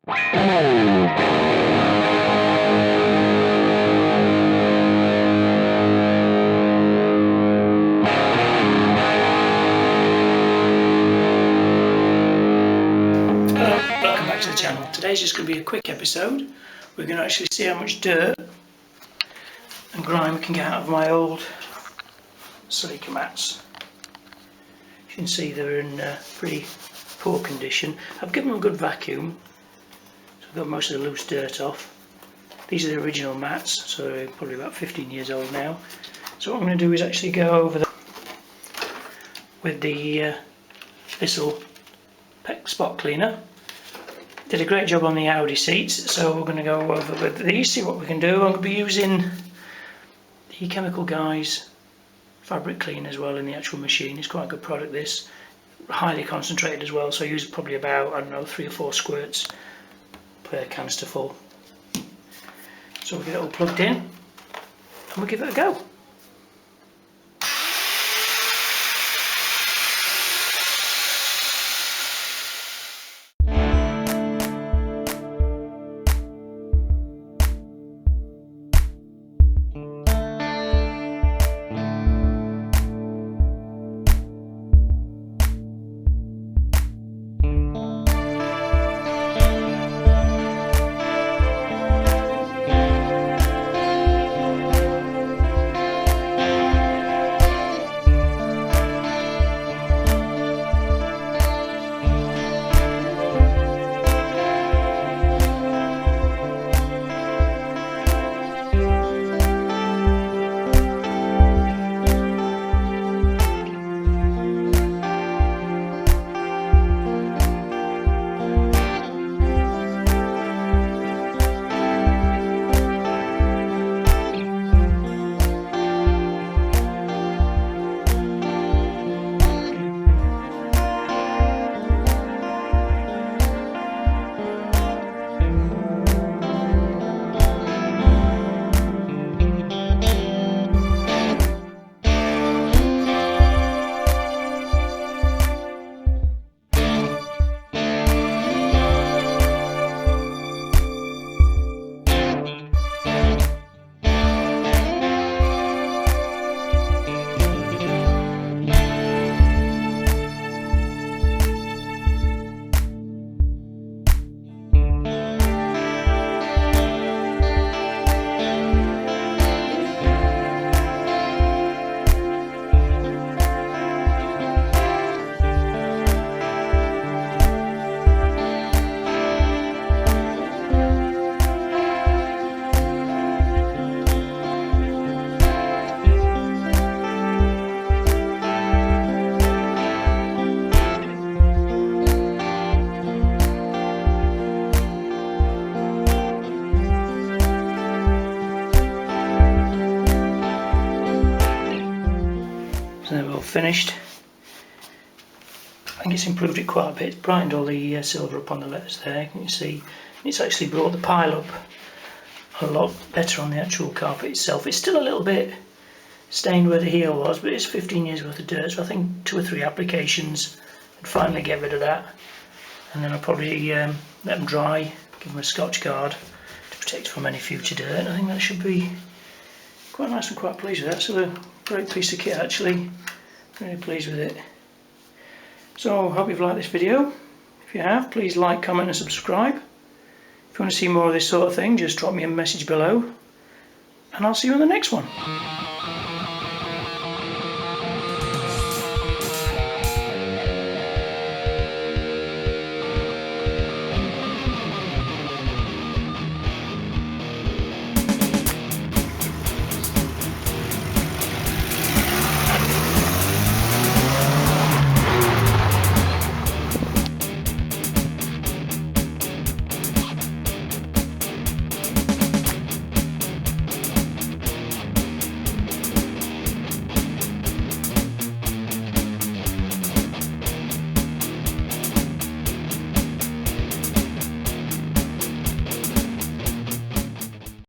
Welcome back to the channel. Today's just going to be a quick episode. We're going to actually see how much dirt and grime we can get out of my old Celica mats. You can see they're in pretty poor condition. I've given them a good vacuum, so I've got most of the loose dirt off. These are the original mats, so they're probably about 15 years old now. So what I'm going to do is actually go over them with the Bissell spot cleaner. Did a great job on the Audi seats, so we're going to go over with these, see what we can do. I'm going to be using the Chemical Guys fabric cleaner as well in the actual machine. It's quite a good product, this. Highly concentrated as well, so I use probably about, I don't know, 3 or 4 squirts per canister full. So we'll get it all plugged in and we'll give it a go. So they're all finished. I think it's improved it quite a bit. It's brightened all the silver up on the letters there. You can see it's actually brought the pile up a lot better on the actual carpet itself. It's still a little bit stained where the heel was, but it's 15 years worth of dirt, so I think 2 or 3 applications would finally get rid of that. And then I'll probably let them dry, give them a Scotch guard to protect from any future dirt. I think that should be quite nice. I'm quite pleased with that. So a great piece of kit actually. Really pleased with it. So I hope you've liked this video. If you have, please like, comment and subscribe. If you want to see more of this sort of thing, just drop me a message below and I'll see you in the next one.